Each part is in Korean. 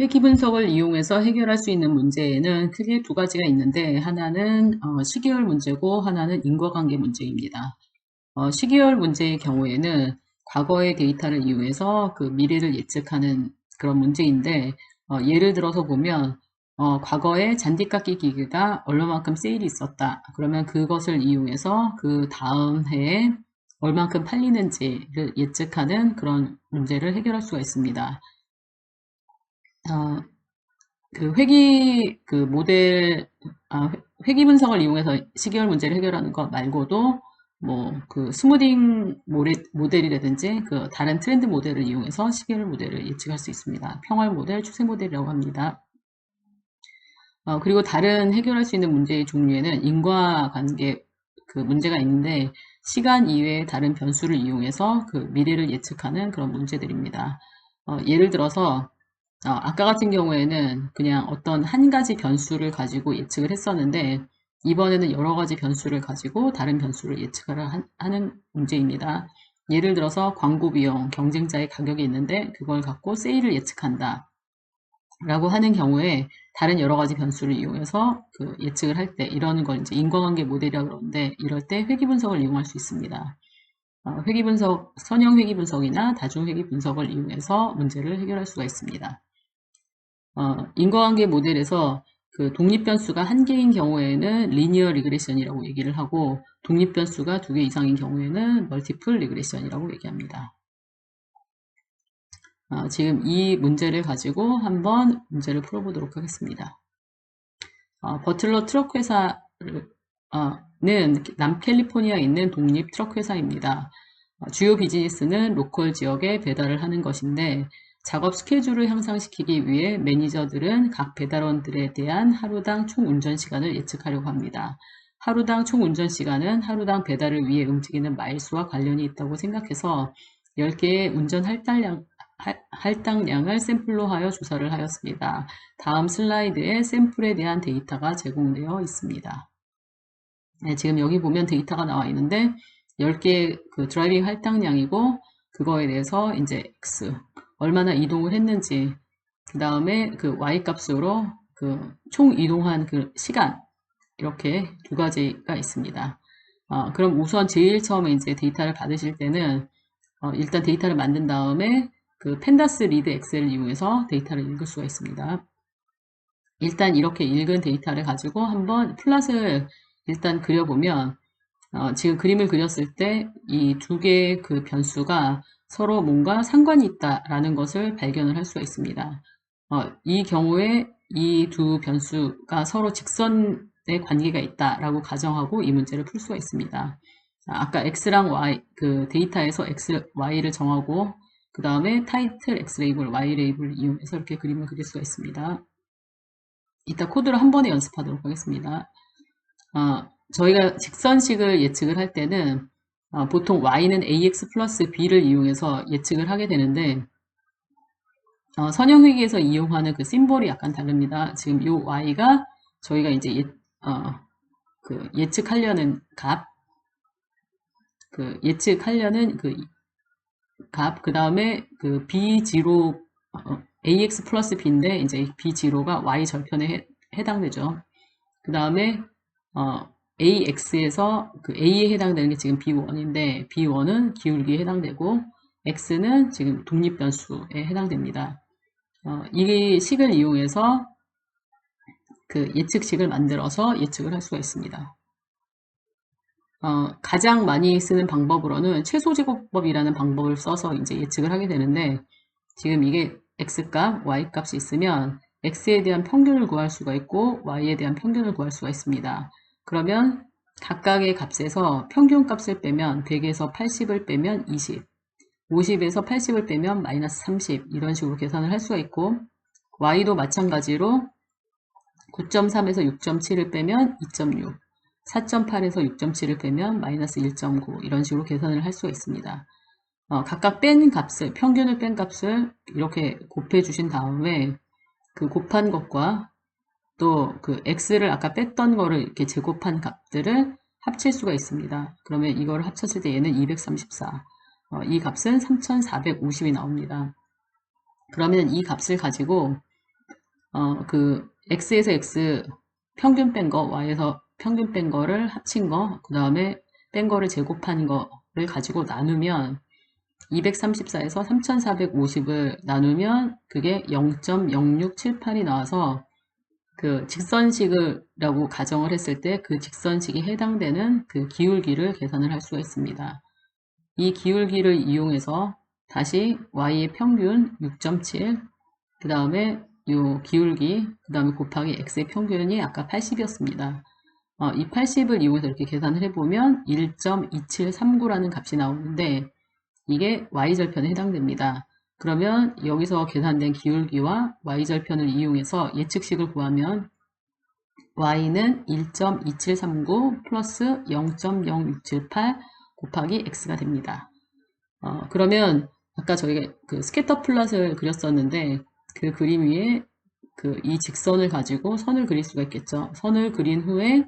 회귀 분석을 이용해서 해결할 수 있는 문제에는 크게 두 가지가 있는데, 하나는 시계열 문제고 하나는 인과관계 문제입니다. 시계열 문제의 경우에는 과거의 데이터를 이용해서 그 미래를 예측하는 그런 문제인데, 예를 들어서 보면 과거에 잔디깎기 기계가 얼마만큼 세일이 있었다. 그러면 그것을 이용해서 그 다음 해에 얼만큼 팔리는지를 예측하는 그런 문제를 해결할 수가 있습니다. 그 회귀 분석을 이용해서 시계열 문제를 해결하는 것 말고도 뭐 그 스무딩 모델이라든지 그 다른 트렌드 모델을 이용해서 시계열 모델을 예측할 수 있습니다. 평월 모델, 추세 모델이라고 합니다. 그리고 다른 해결할 수 있는 문제의 종류에는 인과관계 그 문제가 있는데, 시간 이외의 다른 변수를 이용해서 그 미래를 예측하는 그런 문제들입니다. 예를 들어서 아까 같은 경우에는 그냥 어떤 한 가지 변수를 가지고 예측을 했었는데, 이번에는 여러 가지 변수를 가지고 다른 변수를 예측을 하는 문제입니다. 예를 들어서 광고 비용, 경쟁자의 가격이 있는데 그걸 갖고 세일을 예측한다 라고 하는 경우에 다른 여러 가지 변수를 이용해서 그 예측을 할 때, 이런 걸 이제 인과관계 모델이라고 그러는데, 이럴 때 회귀 분석을 이용할 수 있습니다. 회귀 분석, 선형 회귀 분석이나 다중 회귀 분석을 이용해서 문제를 해결할 수가 있습니다. 인과관계 모델에서 그 독립변수가 한 개인 경우에는 리니어 리그레션이라고 얘기를 하고, 독립변수가 두 개 이상인 경우에는 멀티플 리그레션이라고 얘기합니다. 지금 이 문제를 가지고 한번 문제를 풀어보도록 하겠습니다. 버틀러 트럭 회사는 남캘리포니아에 있는 독립 트럭 회사입니다. 주요 비즈니스는 로컬 지역에 배달을 하는 것인데, 작업 스케줄을 향상시키기 위해 매니저들은 각 배달원들에 대한 하루당 총 운전 시간을 예측하려고 합니다. 하루당 총 운전 시간은 하루당 배달을 위해 움직이는 마일수와 관련이 있다고 생각해서 10개의 운전 할당량을 샘플로 하여 조사를 하였습니다. 다음 슬라이드에 샘플에 대한 데이터가 제공되어 있습니다. 네, 지금 여기 보면 데이터가 나와 있는데 10개의 그 드라이빙 할당량이고, 그거에 대해서 이제 X, 얼마나 이동을 했는지, 그 다음에 그 Y 값으로 그 총 이동한 그 시간, 이렇게 두 가지가 있습니다. 그럼 우선 제일 처음에 이제 데이터를 받으실 때는 일단 데이터를 만든 다음에 그 펜다스 리드 엑셀을 이용해서 데이터를 읽을 수가 있습니다. 일단 이렇게 읽은 데이터를 가지고 한번 플롯을 일단 그려보면, 지금 그림을 그렸을 때 이 두 개의 그 변수가 서로 뭔가 상관이 있다라는 것을 발견을 할 수가 있습니다. 이 경우에 이 두 변수가 서로 직선의 관계가 있다라고 가정하고 이 문제를 풀 수가 있습니다. 아까 X랑 Y, 그 데이터에서 X, Y를 정하고, 그 다음에 타이틀 X 레이블, Y 레이블을 이용해서 이렇게 그림을 그릴 수가 있습니다. 이따 코드를 한 번에 연습하도록 하겠습니다. 저희가 직선식을 예측을 할 때는 보통 y는 ax 플러스 b를 이용해서 예측을 하게 되는데, 선형회계에서 이용하는 그 심볼이 약간 다릅니다. 지금 이 y가 저희가 이제 그 예측하려는 값, 그 다음에 그 b0, ax 플러스 b인데, 이제 b0가 y 절편에 해당되죠. 그 다음에 AX에서 그 A에 해당되는 게 지금 B1인데, B1은 기울기에 해당되고, X는 지금 독립변수에 해당됩니다. 이 식을 이용해서 그 예측식을 만들어서 예측을 할 수가 있습니다. 가장 많이 쓰는 방법으로는 최소제곱법이라는 방법을 써서 이제 예측을 하게 되는데, 지금 이게 X값, Y값이 있으면 X에 대한 평균을 구할 수가 있고, Y에 대한 평균을 구할 수가 있습니다. 그러면 각각의 값에서 평균 값을 빼면 100에서 80을 빼면 20, 50에서 80을 빼면 마이너스 30, 이런 식으로 계산을 할 수가 있고, Y도 마찬가지로 9.3에서 6.7을 빼면 2.6, 4.8에서 6.7을 빼면 마이너스 1.9, 이런 식으로 계산을 할 수가 있습니다. 각각 뺀 값을, 평균을 뺀 값을 이렇게 곱해 주신 다음에 그 곱한 것과 또 그 x를 아까 뺐던 거를 이렇게 제곱한 값들을 합칠 수가 있습니다. 그러면 이거를 합쳤을 때 얘는 234. 이 값은 3450이 나옵니다. 그러면 이 값을 가지고 그 x에서 x 평균 뺀 거, y에서 평균 뺀 거를 합친 거, 그 다음에 뺀 거를 제곱한 거를 가지고 나누면 234에서 3450을 나누면 그게 0.0678이 나와서 그 직선식이라고 가정을 했을 때 그 직선식에 해당되는 그 기울기를 계산을 할 수가 있습니다. 이 기울기를 이용해서 다시 y의 평균 6.7, 그 다음에 요 기울기, 그 다음에 곱하기 x의 평균이 아까 80이었습니다. 이 80을 이용해서 이렇게 계산을 해보면 1.2739라는 값이 나오는데 이게 y절편에 해당됩니다. 그러면 여기서 계산된 기울기와 y절편을 이용해서 예측식을 구하면 y는 1.2739 플러스 0.0678 곱하기 x가 됩니다. 그러면 아까 저희가 그 스캐터 플롯을 그렸었는데 그 그림 위에 그 이 직선을 가지고 선을 그릴 수가 있겠죠. 선을 그린 후에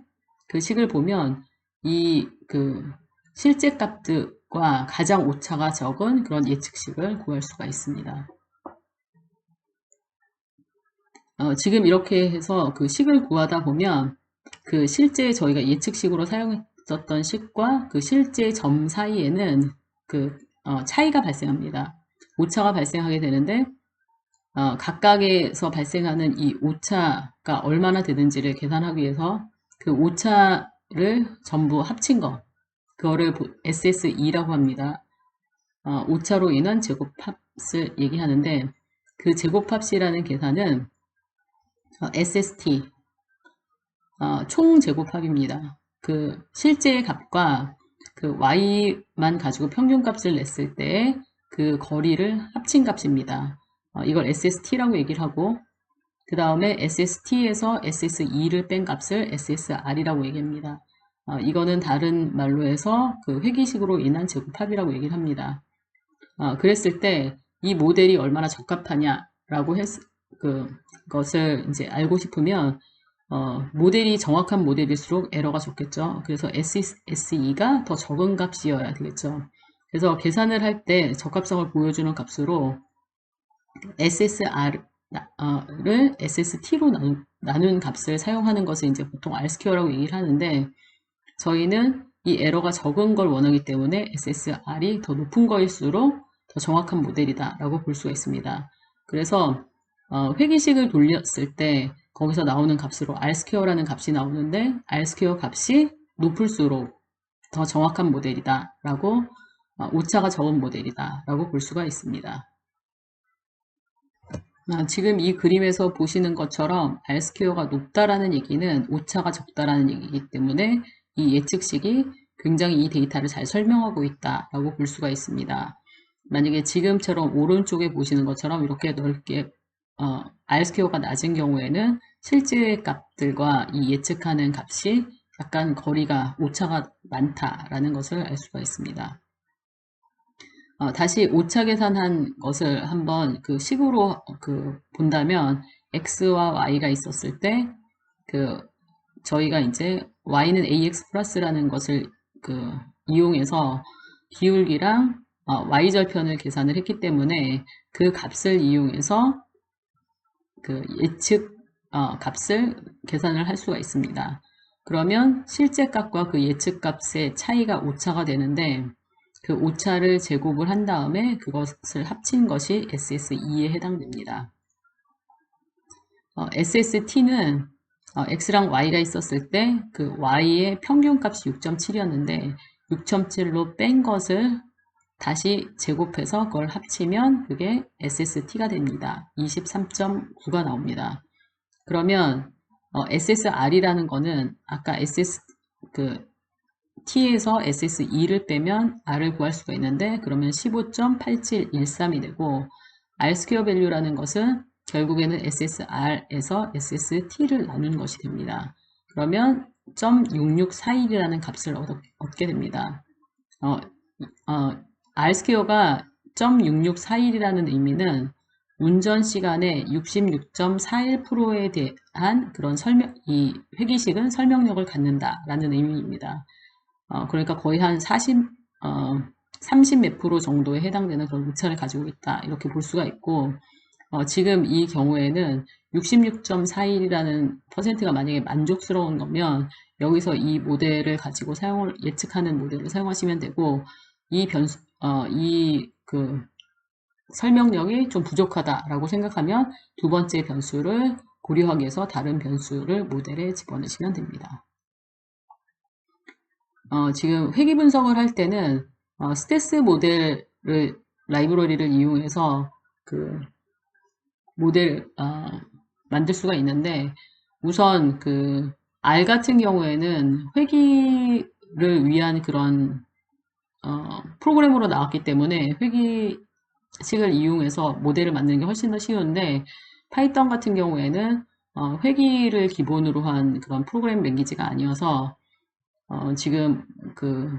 그 식을 보면 이 그 실제 값들과 가장 오차가 적은 그런 예측식을 구할 수가 있습니다. 지금 이렇게 해서 그 식을 구하다 보면 그 실제 저희가 예측식으로 사용했었던 식과 그 실제 점 사이에는 그 차이가 발생합니다. 오차가 발생하게 되는데 각각에서 발생하는 이 오차가 얼마나 되는지를 계산하기 위해서 그 오차를 전부 합친 거, 그거를 SSE라고 합니다. 오차로 인한 제곱합을 얘기하는데 그 제곱합이라는 계산은 SST, 총 제곱합입니다. 그 실제의 값과 그 y만 가지고 평균값을 냈을 때 그 거리를 합친 값입니다. 이걸 SST라고 얘기를 하고 그 다음에 SST에서 SSE를 뺀 값을 SSR이라고 얘기합니다. 이거는 다른 말로 해서 그 회기식으로 인한 제곱합이라고 얘기를 합니다. 그랬을 때 이 모델이 얼마나 적합하냐라고 그것을 이제 알고 싶으면 모델이 정확한 모델일수록 에러가 적겠죠. 그래서 SSE가 더 적은 값이어야 되겠죠. 그래서 계산을 할 때 적합성을 보여주는 값으로 SSR을 SST로 나눈 값을 사용하는 것을 이제 보통 R스퀘어라고 얘기를 하는데 저희는 이 에러가 적은 걸 원하기 때문에 SSR이 더 높은 거일수록 더 정확한 모델이다 라고 볼 수가 있습니다. 그래서 회기식을 돌렸을 때 거기서 나오는 값으로 R스퀘어라는 값이 나오는데 R스퀘어 값이 높을수록 더 정확한 모델이다 라고 오차가 적은 모델이다 라고 볼 수가 있습니다. 지금 이 그림에서 보시는 것처럼 R스퀘어가 높다라는 얘기는 오차가 적다라는 얘기이기 때문에 이 예측식이 굉장히 이 데이터를 잘 설명하고 있다라고 볼 수가 있습니다. 만약에 지금처럼 오른쪽에 보시는 것처럼 이렇게 넓게 R스퀘어가 낮은 경우에는 실제 값들과 이 예측하는 값이 약간 거리가 오차가 많다라는 것을 알 수가 있습니다. 다시 오차 계산한 것을 한번 그 식으로 본다면 x와 y가 있었을 때 저희가 이제 y는 ax 플러스라는 것을 이용해서 기울기랑 y절편을 계산을 했기 때문에 그 값을 이용해서 그 예측 값을 계산을 할 수가 있습니다. 그러면 실제 값과 그 예측 값의 차이가 오차가 되는데 그 오차를 제곱을 한 다음에 그것을 합친 것이 SSE에 해당됩니다. SST는 X랑 Y가 있었을 때 그 Y의 평균값이 6.7이었는데 6.7로 뺀 것을 다시 제곱해서 그걸 합치면 그게 SST가 됩니다. 23.9가 나옵니다. 그러면 SSR이라는 거는 아까 T에서 SSE를 빼면 R을 구할 수가 있는데 그러면 15.8713이 되고 R스퀘어 밸류라는 것은 결국에는 SSR에서 SST를 나눈 것이 됩니다. 그러면 0.6641이라는 값을 얻게 됩니다. R스퀘어가 0.6641이라는 의미는 운전 시간의 66.41%에 대한 그런 이 회기식은 설명력을 갖는다라는 의미입니다. 그러니까 거의 한 30 몇 프로 정도에 해당되는 그런 오차를 가지고 있다. 이렇게 볼 수가 있고, 지금 이 경우에는 66.41이라는 퍼센트가 만약에 만족스러운 거면 여기서 이 모델을 가지고 예측하는 모델을 사용하시면 되고, 이 설명력이 좀 부족하다라고 생각하면 두 번째 변수를 고려하기 위해서 다른 변수를 모델에 집어넣으시면 됩니다. 지금 회귀 분석을 할 때는 스테스 모델을 라이브러리를 이용해서 그 모델 만들 수가 있는데 우선 그 R 같은 경우에는 회귀를 위한 그런 프로그램으로 나왔기 때문에 회귀식을 이용해서 모델을 만드는 게 훨씬 더 쉬운데 파이썬 같은 경우에는 회귀를 기본으로 한 그런 프로그램 랭귀지가 아니어서 지금 그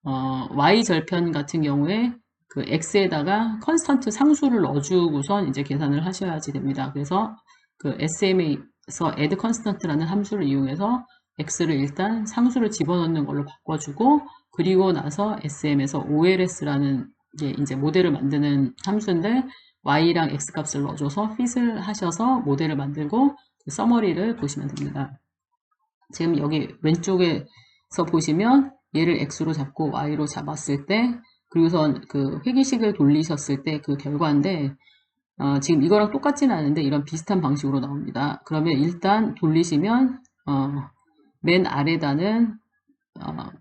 y 절편 같은 경우에 그 x에다가 컨스턴트 상수를 넣어주고선 이제 계산을 하셔야지 됩니다. 그래서 그 SM에서 add constant라는 함수를 이용해서 x를 일단 상수를 집어넣는 걸로 바꿔주고 그리고 나서 SM에서 OLS라는 게 이제 모델을 만드는 함수인데 y랑 x 값을 넣어줘서 fit을 하셔서 모델을 만들고 그 서머리를 보시면 됩니다. 지금 여기 왼쪽에서 보시면 얘를 x로 잡고 y로 잡았을 때 그리고선 그 회귀식을 돌리셨을 때 그 결과인데 지금 이거랑 똑같지는 않은데 이런 비슷한 방식으로 나옵니다. 그러면 일단 돌리시면 맨 아래다는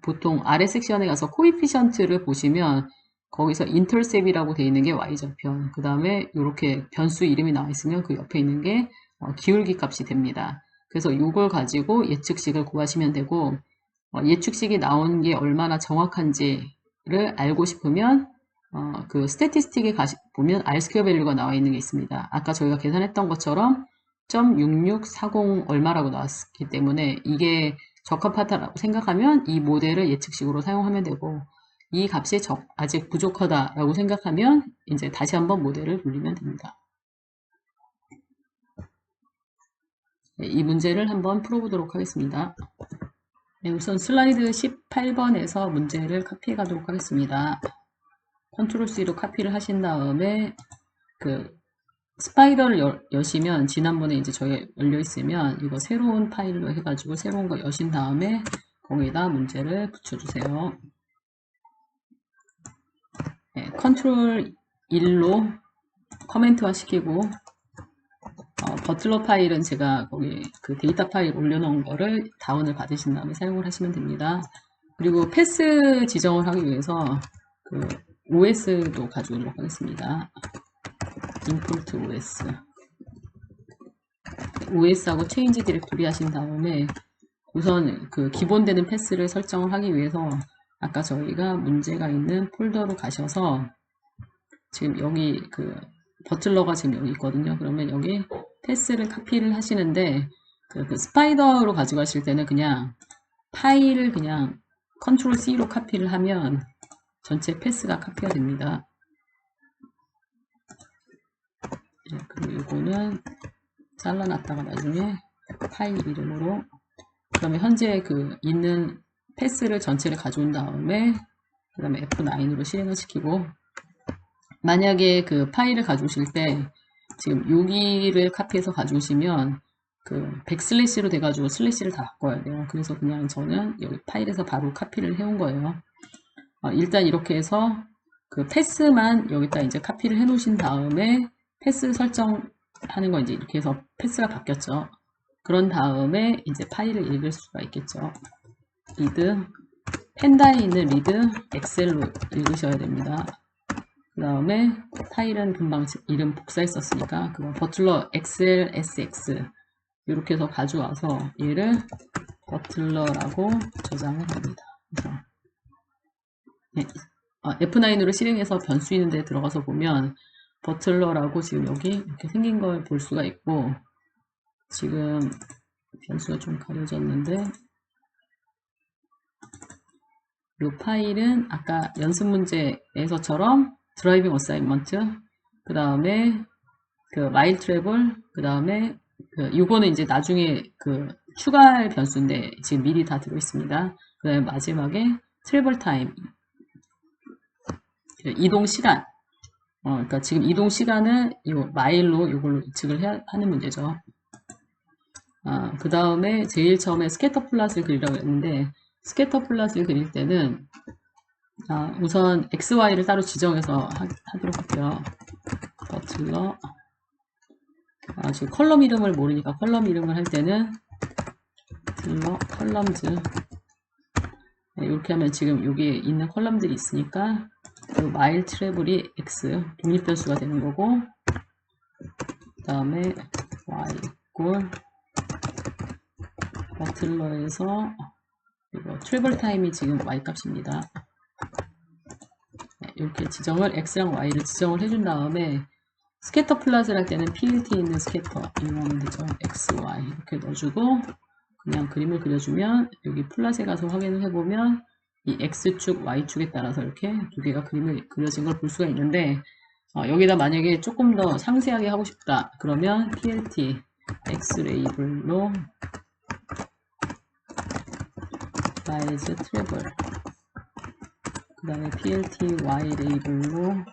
보통 아래 섹션에 가서 코이피션트를 보시면 거기서 인터셉이라고 되어 있는 게 y절편 그 다음에 이렇게 변수 이름이 나와 있으면 그 옆에 있는 게 기울기 값이 됩니다. 그래서 이걸 가지고 예측식을 구하시면 되고 예측식이 나온 게 얼마나 정확한지를 알고 싶으면 그 스태티스틱에 보면 R-스퀘어 밸류가 나와 있는 게 있습니다. 아까 저희가 계산했던 것처럼 0.6640 얼마라고 나왔기 때문에 이게 적합하다라고 생각하면 이 모델을 예측식으로 사용하면 되고 이 값이 아직 부족하다라고 생각하면 이제 다시 한번 모델을 돌리면 됩니다. 네, 이 문제를 한번 풀어보도록 하겠습니다. 네, 우선 슬라이드 18번에서 문제를 카피해 가도록 하겠습니다. 컨트롤 C로 카피를 하신 다음에 그 스파이더를 여시면 지난번에 이제 저희가 열려 있으면 이거 새로운 파일로 해가지고 새로운 거 여신 다음에 거기다 문제를 붙여주세요. 네, 컨트롤 1로 커멘트화 시키고 버틀러 파일은 제가 거기 그 데이터 파일 올려놓은 거를 다운을 받으신 다음에 사용을 하시면 됩니다. 그리고 패스 지정을 하기 위해서 그 OS도 가져오도록 하겠습니다. import OS. OS하고 change 디렉토리 하신 다음에 우선 그 기본되는 패스를 설정을 하기 위해서 아까 저희가 문제가 있는 폴더로 가셔서 지금 여기 그 버틀러가 지금 여기 있거든요. 그러면 여기 패스를 카피를 하시는데 그 스파이더로 가져가실 때는 그냥 파일을 그냥 컨트롤 C로 카피를 하면 전체 패스가 카피가 됩니다. 네, 그리고 이거는 잘라놨다가 나중에 파일 이름으로 그러면 현재 그 있는 패스를 전체를 가져온 다음에 그 다음에 F9으로 실행을 시키고 만약에 그 파일을 가져오실 때 지금 여기를 카피해서 가져오시면 그 백슬래시로 돼가지고 슬래시를 다 바꿔야 돼요. 그래서 그냥 저는 여기 파일에서 바로 카피를 해온 거예요. 일단 이렇게 해서 그 패스만 여기다 이제 카피를 해 놓으신 다음에 패스 설정하는 거 이제 이렇게 해서 패스가 바뀌었죠. 그런 다음에 이제 파일을 읽을 수가 있겠죠. 리드 펜다에 있는 리드 엑셀로 읽으셔야 됩니다. 그 다음에 파일은 금방 이름 복사했었으니까 그거 버틀러 XLSX 이렇게 해서 가져와서 얘를 버틀러라고 저장을 합니다. 그래서 네, F9으로 실행해서 변수 있는 데 들어가서 보면 버틀러라고 지금 여기 이렇게 생긴 걸 볼 수가 있고 지금 변수가 좀 가려졌는데 이 파일은 아까 연습 문제에서처럼 드라이빙 어사인먼트 그 다음에 그 마일 트래블, 그 다음에 이거는 이제 나중에 그 추가할 변수인데 지금 미리 다 들어있습니다. 그 다음에 마지막에 트래블 타임, 이동 시간. 그러니까 지금 이동 시간을 이 마일로 이걸로 예측을 하는 문제죠. 그 다음에 제일 처음에 스캐터 플롯을 그리라고 했는데 스캐터 플롯을 그릴 때는 우선 XY를 따로 지정해서 하도록 할게요. 버틀러. 지금 컬럼 이름을 모르니까 컬럼 이름을 할 때는 버틀러 컬럼즈. 네, 이렇게 하면 지금 여기에 있는 컬럼들이 있으니까 그 마일 트래블이 X 독립변수가 되는 거고, 그 다음에 Y 이꼴 버틀러에서 이거 트래블 타임이 지금 Y 값입니다. 네, 이렇게 지정을 X랑 Y를 지정을 해준 다음에 스캐터 플롯을 할 때는 PLT에 있는 스캐터 이용하면 되죠. X, Y 이렇게 넣어주고 그냥 그림을 그려주면 여기 플롯에 가서 확인을 해보면 이 X축, Y축에 따라서 이렇게 두 개가 그림을 그려진 걸 볼 수가 있는데 여기다 만약에 조금 더 상세하게 하고 싶다 그러면 PLT X 레이블로 사이즈 트래블 그 다음에 PLT Y 레이블로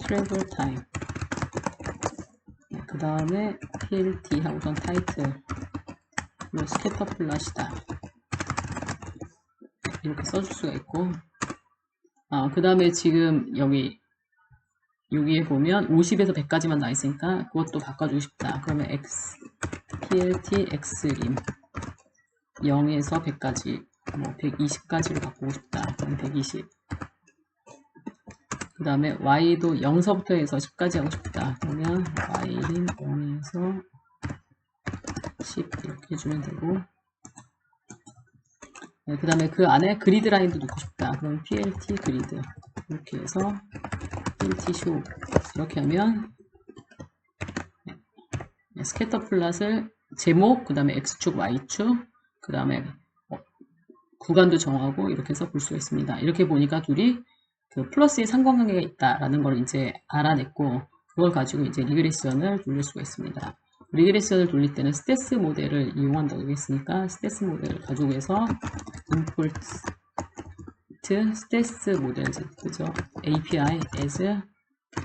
트래블 타임 그 다음에 PLT 하고선 타이틀 스캐터 플롯이다 이렇게 써줄 수가 있고 그 다음에 지금 여기에 보면 50에서 100까지만 나와 있으니까 그것도 바꿔주고 싶다 그러면 X PLT X림 0에서 100까지 뭐 120까지로 바꾸고 싶다 그럼 120 그 다음에 Y도 0서부터 해서 10까지 하고 싶다 그러면 Y림 0에서 10 이렇게 해주면 되고 네, 그 다음에 그 안에 그리드 라인도 넣고 싶다 그럼 PLT 그리드 이렇게 해서 PLT show 이렇게 하면 스캐터 플롯을 제목 그 다음에 X축 Y축 그 다음에 구간도 정하고 이렇게 해서 볼 수가 있습니다. 이렇게 보니까 둘이 그 플러스의 상관관계가 있다라는 걸 이제 알아냈고 그걸 가지고 이제 리그레션을 돌릴 수가 있습니다. 리그레션을 돌릴 때는 스테스 모델을 이용한다고 했으니까 스테스 모델을 가지고 임포트 스테스 모델 그죠? API as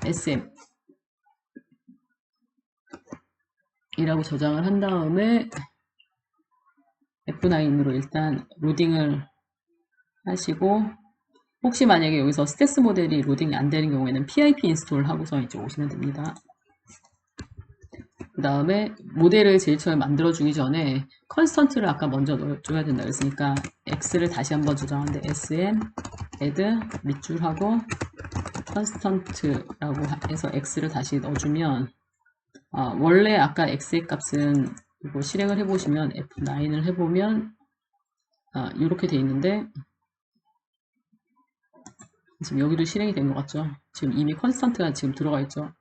SM 이라고 저장을 한 다음에 F9으로 일단 로딩을 하시고 혹시 만약에 여기서 스테스 모델이 로딩이 안 되는 경우에는 PIP 인스톨 하고서 이제 오시면 됩니다. 그 다음에 모델을 제일 처음에 만들어주기 전에 컨스턴트를 아까 먼저 넣어줘야 된다 그랬으니까 X를 다시 한번 저장하는데 SM add 밑줄하고 컨스턴트라고 해서 X를 다시 넣어주면 원래 아까 X의 값은 이거 실행을 해보시면 F9을 해보면 이렇게 돼 있는데 지금 여기도 실행이 된 것 같죠? 지금 이미 컨스턴트가 지금 들어가 있죠?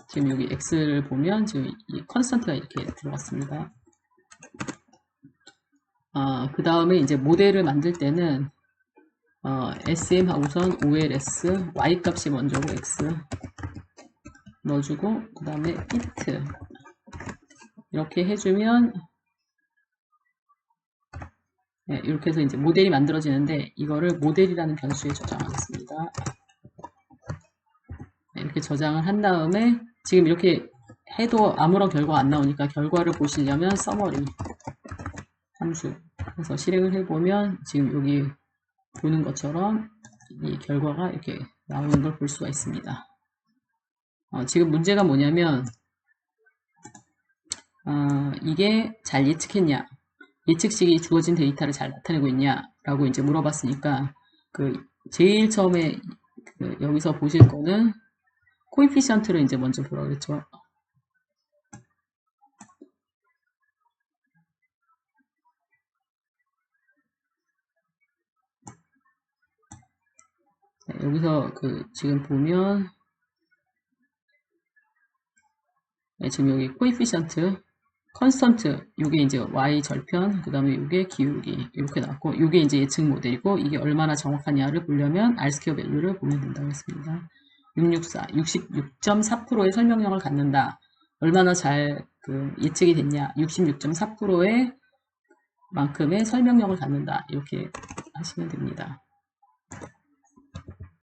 지금 여기 X를 보면 지금 이 컨스턴트가 이렇게 들어갔습니다. 그 다음에 이제 모델을 만들 때는 SM 하고선 OLS Y 값이 먼저고 X 넣어주고 그 다음에 it 이렇게 해주면 네, 이렇게 해서 이제 모델이 만들어지는데 이거를 모델이라는 변수에 저장하겠습니다. 네, 이렇게 저장을 한 다음에 지금 이렇게 해도 아무런 결과가 안 나오니까 결과를 보시려면 서머리 함수 그래서 실행을 해보면 지금 여기 보는 것처럼 이 결과가 이렇게 나오는 걸 볼 수가 있습니다. 지금 문제가 뭐냐면 이게 잘 예측했냐 예측식이 주어진 데이터를 잘 나타내고 있냐 라고 이제 물어봤으니까 그 제일 처음에 여기서 보실 거는 코에피션트를 이제 먼저 보라고 그랬죠. 네, 여기서 지금 보면 네, 지금 여기 코에피션트 컨스턴트, 요게 이제 y 절편, 그 다음에 요게 기울기 이렇게 나왔고, 요게 이제 예측 모델이고, 이게 얼마나 정확하냐를 보려면 R스퀘어 밸류를 보면 된다고 했습니다. 664, 66.4%의 설명력을 갖는다. 얼마나 잘 예측이 됐냐? 66.4%의 만큼의 설명력을 갖는다. 이렇게 하시면 됩니다.